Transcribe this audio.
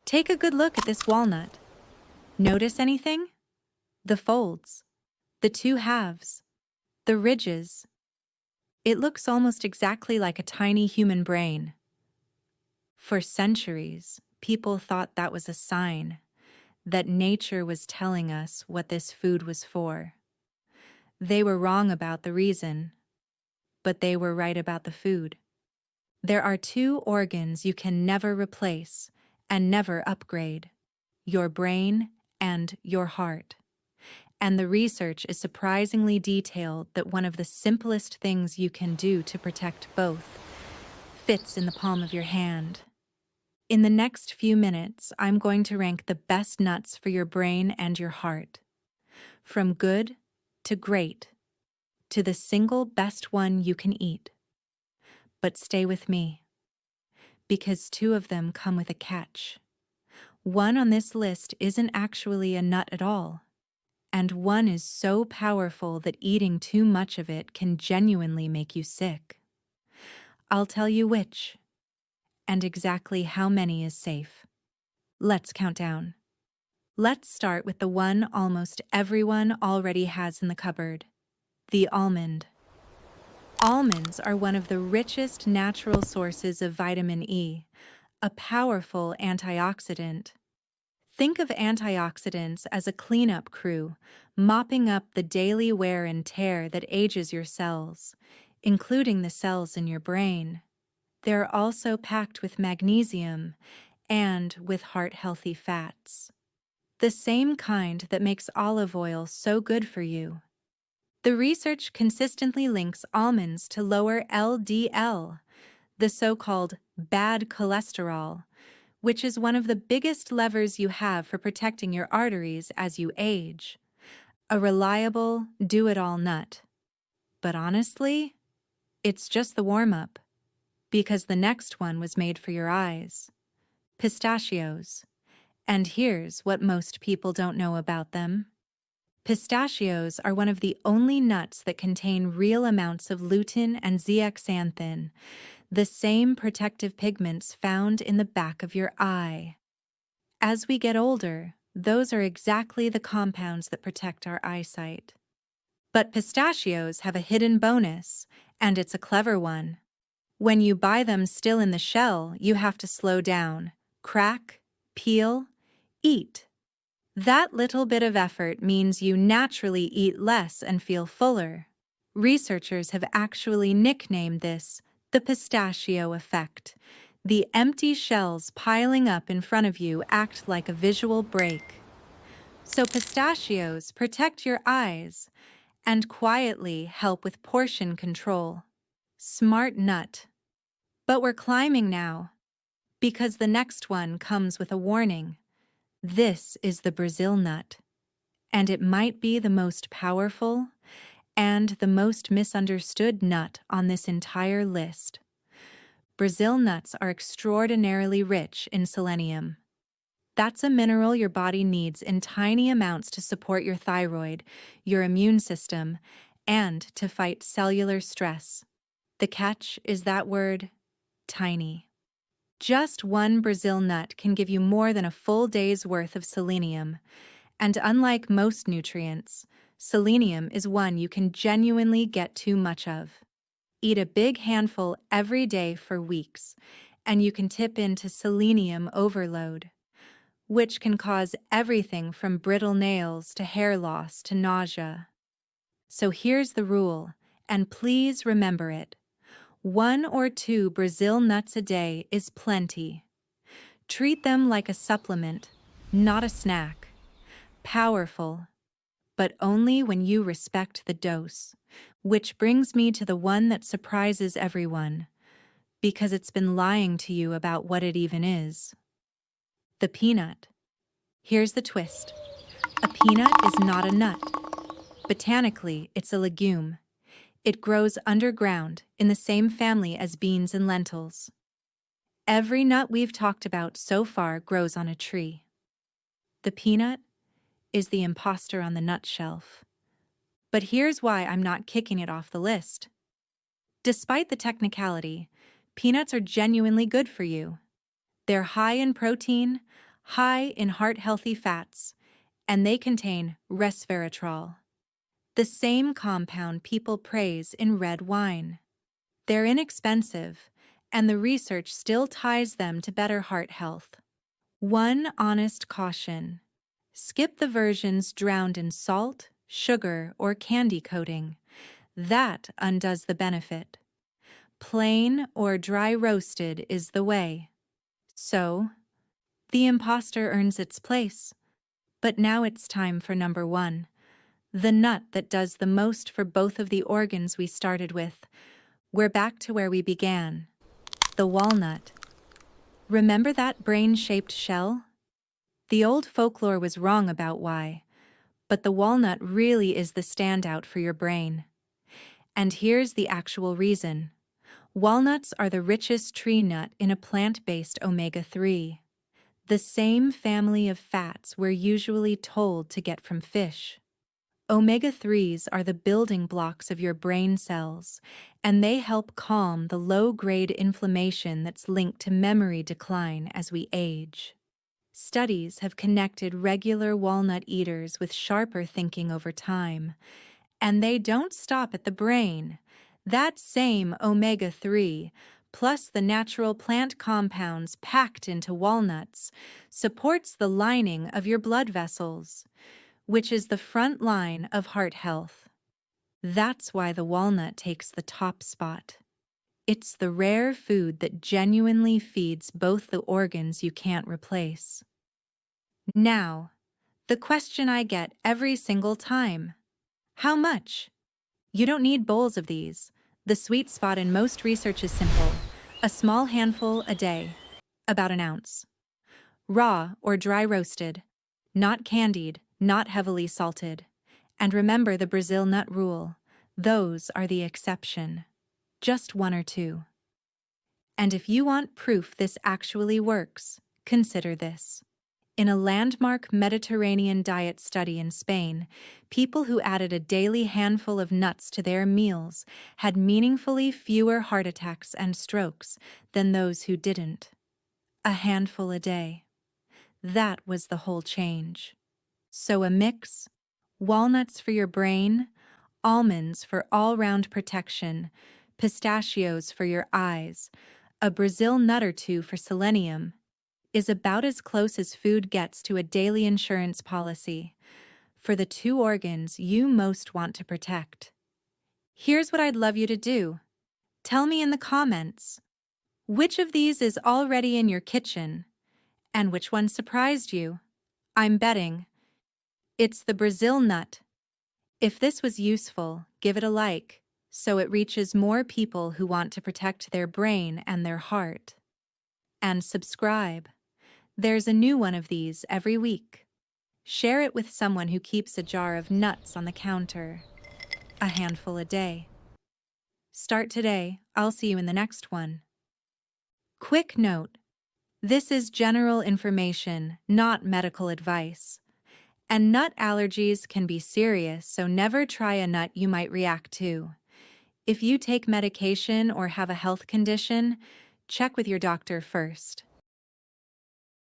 Take a good look at this walnut. Notice anything? The folds, the two halves, the ridges. It looks almost exactly like a tiny human brain. For centuries, people thought that was a sign that nature was telling us what this food was for. They were wrong about the reason, but they were right about the food. There are two organs you can never replace and never upgrade: your brain and your heart. And the research is surprisingly detailed that one of the simplest things you can do to protect both fits in the palm of your hand. In the next few minutes, I'm going to rank the best nuts for your brain and your heart. From good to great, to the single best one you can eat. But stay with me, because two of them come with a catch. One on this list isn't actually a nut at all, and one is so powerful that eating too much of it can genuinely make you sick. I'll tell you which, and exactly how many is safe. Let's count down. Let's start with the one almost everyone already has in the cupboard: the almond. Almonds are one of the richest natural sources of vitamin E, a powerful antioxidant. Think of antioxidants as a cleanup crew, mopping up the daily wear and tear that ages your cells, including the cells in your brain. They're also packed with magnesium and with heart-healthy fats, the same kind that makes olive oil so good for you. The research consistently links almonds to lower LDL, the so-called bad cholesterol, which is one of the biggest levers you have for protecting your arteries as you age. A reliable, do-it-all nut. But honestly, it's just the warm-up, because the next one was made for your eyes: pistachios. And here's what most people don't know about them. Pistachios are one of the only nuts that contain real amounts of lutein and zeaxanthin, the same protective pigments found in the back of your eye. As we get older, those are exactly the compounds that protect our eyesight. But pistachios have a hidden bonus, and it's a clever one. When you buy them still in the shell, you have to slow down, crack, peel, eat. That little bit of effort means you naturally eat less and feel fuller. Researchers have actually nicknamed this the pistachio effect. The empty shells piling up in front of you act like a visual break. So pistachios protect your eyes and quietly help with portion control. Smart nut. But we're climbing now, because the next one comes with a warning. This is the Brazil nut, and it might be the most powerful and the most misunderstood nut on this entire list. Brazil nuts are extraordinarily rich in selenium. That's a mineral your body needs in tiny amounts to support your thyroid, your immune system, and to fight cellular stress. The catch is that word, tiny. Just one Brazil nut can give you more than a full day's worth of selenium, and unlike most nutrients, selenium is one you can genuinely get too much of. Eat a big handful every day for weeks, and you can tip into selenium overload, which can cause everything from brittle nails to hair loss to nausea. So here's the rule, and please remember it. 1 or 2 Brazil nuts a day is plenty. Treat them like a supplement, not a snack. Powerful, but only when you respect the dose. Which brings me to the one that surprises everyone, because it's been lying to you about what it even is. The peanut. Here's the twist. A peanut is not a nut. Botanically, it's a legume. It grows underground in the same family as beans and lentils. Every nut we've talked about so far grows on a tree. The peanut is the imposter on the nut shelf. But here's why I'm not kicking it off the list. Despite the technicality, peanuts are genuinely good for you. They're high in protein, high in heart-healthy fats, and they contain resveratrol, the same compound people praise in red wine. They're inexpensive, and the research still ties them to better heart health. One honest caution: skip the versions drowned in salt, sugar, or candy coating. That undoes the benefit. Plain or dry roasted is the way. So, the imposter earns its place. But now it's time for number one, the nut that does the most for both of the organs we started with. We're back to where we began, the walnut. Remember that brain-shaped shell? The old folklore was wrong about why, but the walnut really is the standout for your brain. And here's the actual reason. Walnuts are the richest tree nut in a plant-based omega-3, the same family of fats we're usually told to get from fish. Omega-3s are the building blocks of your brain cells, and they help calm the low-grade inflammation that's linked to memory decline as we age. Studies have connected regular walnut eaters with sharper thinking over time, and they don't stop at the brain. That same omega-3, plus the natural plant compounds packed into walnuts, supports the lining of your blood vessels, which is the front line of heart health. That's why the walnut takes the top spot. It's the rare food that genuinely feeds both the organs you can't replace. Now, the question I get every single time: how much? You don't need bowls of these. The sweet spot in most research is simple: a small handful a day, about an ounce. Raw or dry roasted, not candied, not heavily salted. And remember the Brazil nut rule: those are the exception. Just one or two. And if you want proof this actually works, consider this. In a landmark Mediterranean diet study in Spain, people who added a daily handful of nuts to their meals had meaningfully fewer heart attacks and strokes than those who didn't. A handful a day. That was the whole change. So a mix: walnuts for your brain, almonds for all-round protection, pistachios for your eyes, a Brazil nut or two for selenium, is about as close as food gets to a daily insurance policy for the two organs you most want to protect. Here's what I'd love you to do. Tell me in the comments, which of these is already in your kitchen, and which one surprised you? I'm betting it's the Brazil nut. If this was useful, give it a like, so it reaches more people who want to protect their brain and their heart. And subscribe. There's a new one of these every week. Share it with someone who keeps a jar of nuts on the counter. A handful a day. Start today. I'll see you in the next one. Quick note: this is general information, not medical advice. And nut allergies can be serious, so never try a nut you might react to. If you take medication or have a health condition, check with your doctor first.